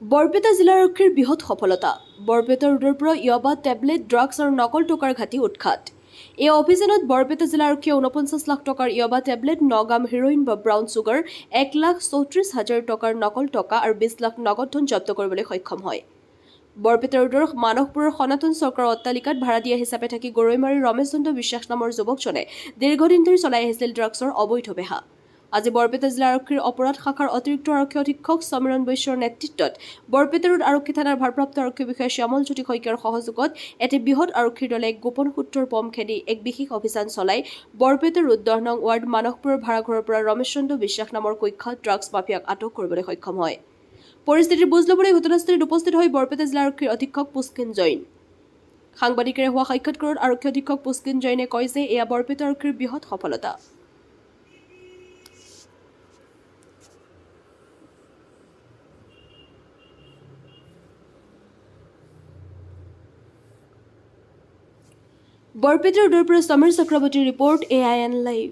বৰপেটা জিলাৰক্ষীৰ বৃহৎ সফলতা। বৰপেটা ৰোডৰ পৰা ইয়াবা টেবলেট ড্ৰাগছ আৰু নকল টকাৰ ঘাটি উৎখাত। এই অভিযানত বৰপেটা জিলাৰক্ষীয়ে ৪৯ লাখ টকাৰ ইয়াবা টেবলেট, ৯ গ্ৰাম হেৰোইন বা ব্ৰাউন চুগাৰ, ১,৩৪,০০০ টকাৰ নকল টকা আৰু ২০ লাখ নগদ ধন জব্দ কৰিবলৈ সক্ষম হয়। বৰপেটা ৰোডৰ মানসপুৰৰ সনাতন চৰকাৰৰ অট্টালিকাত ভাড়াতীয়া হিচাপে থাকি গৰৈমাৰীৰ ৰমেশ চন্দ্ৰ বিশ্বাস নামৰ যুৱকজনে দীৰ্ঘদিন ধৰি চলাই আহিছিল ড্ৰাগছৰ অবৈধ বেহা। আজি বৰপেটা জিলা আৰক্ষীৰ অপৰাধ শাখাৰ অতিৰিক্ত আৰক্ষী অধীক্ষক সমীৰণ বৈশ্যৰ নেতৃত্বত বৰপেটা ৰোড আৰক্ষী থানাৰ ভাৰপ্ৰাপ্ত আৰক্ষী বিষয়া শ্যামল জ্যোতি শইকীয়াৰ সহযোগত এটি বৃহৎ আৰক্ষীৰ দলে এক গোপন সূত্ৰৰ পম খেদি এক বিশেষ অভিযান চলাই বৰপেটা ৰোড ১০ নং ৱাৰ্ড মানসপুৰৰ ভাড়াঘৰৰ পৰা ৰমেশ চন্দ্ৰ বিশ্বাস নামৰ কুখ্যাত ড্ৰাগছ মাফিয়াক আটক কৰিবলৈ সক্ষম হয়। পৰিস্থিতিৰ বুজ ল'বলৈ ঘটনাস্থলীত উপস্থিত হৈ বৰপেটা জিলা আৰক্ষীৰ অধীক্ষক পুষ্কিন জৈন। সাংবাদিকেৰে হোৱা সাক্ষাৎকাৰত আৰক্ষী অধীক্ষক পুষ্কিন জৈনে কয় যে এয়া বৰপেটা আৰক্ষীৰ বৃহৎ সফলতা। বৰপেটা ৰোডৰ পৰা সমীৰ চক্ৰৱৰ্তীৰ ৰিপৰ্ট, AIN লাইভ।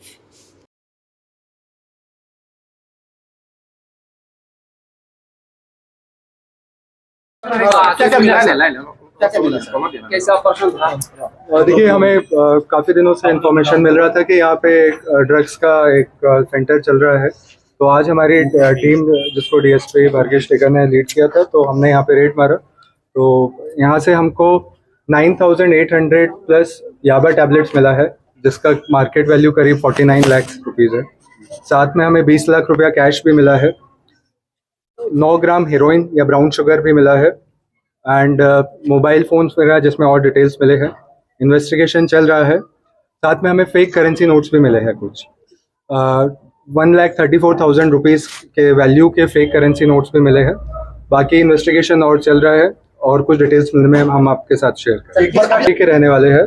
देखिए हमें काफ़ी दिनों से इन्फॉर्मेशन मिल रहा था कि यहाँ पे ड्रग्स का एक सेंटर चल रहा है। तो आज हमारी टीम जिसको DSP भार्गेश टेकर ने लीड किया था, तो हमने यहाँ पे रेड मारा। तो यहाँ से हमको 9,800 प्लस याबा टैबलेट्स मिला है, जिसका मार्केट वैल्यू करीब 49 लाख रुपीज़ है। साथ में हमें 20 लाख रुपया कैश भी मिला है। 9 ग्राम हेरोइन या ब्राउन शुगर भी मिला है एंड मोबाइल फ़ोन्स वगैरह जिसमें और डिटेल्स मिले हैं। इन्वेस्टिगेशन चल रहा है। साथ में हमें फेक करेंसी नोट्स भी मिले हैं कुछ 1,34,000 रुपीज़ के वैल्यू के फेक करेंसी नोट्स भी मिले हैं। बाकी इन्वेस्टिगेशन और चल रहा है और कुछ डिटेल्स मिलने में हम आपके साथ शेयर करेंगे। के रहने वाले हैं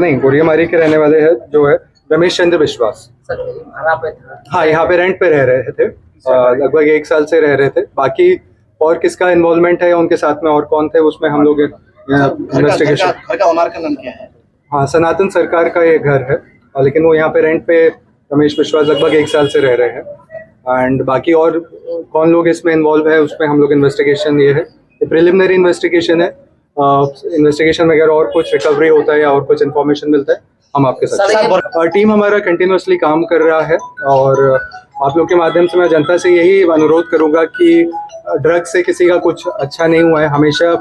नहीं गोरियामारी के रहने वाले हैं जो है रमेश चंद्र विश्वास। हाँ, यहाँ पे रेंट पे रह रहे थे, लगभग 1 साल से रह रहे थे। बाकी और किसका इन्वॉल्वमेंट है उनके साथ में और कौन थे उसमें हम लोग इन्वेस्टिगेशन। घर का ओनर का नाम क्या है? हाँ, सनातन सरकार का ये घर है, लेकिन वो यहाँ पे रेंट पे रमेश विश्वास लगभग 1 साल से रह रहे हैं। एंड बाकी और कौन लोग इसमें इन्वॉल्व है उसमें हम लोग इन्वेस्टिगेशन ये है, प्रिलिमिनरी इन्वेस्टिगेशन है। इन्वेस्टिगेशन वगैरह और कुछ रिकवरी होता है या और कुछ इन्फॉर्मेशन मिलता है हम आपके साथ। टीम हमारा कंटिन्यूसली काम कर रहा है और आप लोग के माध्यम से मैं जनता से यही अनुरोध करूंगा कि ड्रग्स से किसी का कुछ अच्छा नहीं हुआ है, हमेशा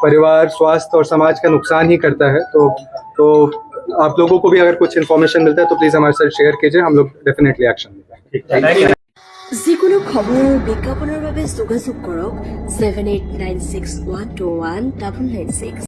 परिवार, स्वास्थ्य और समाज का नुकसान ही करता है। तो आप लोगों को भी अगर कुछ इन्फॉर्मेशन मिलता है तो प्लीज़ हमारे साथ शेयर कीजिए, हम लोग डेफिनेटली एक्शन लेंगे। যিকোনো খবৰ বিজ্ঞাপনৰ বাবে যোগাযোগ কৰক 7896121996।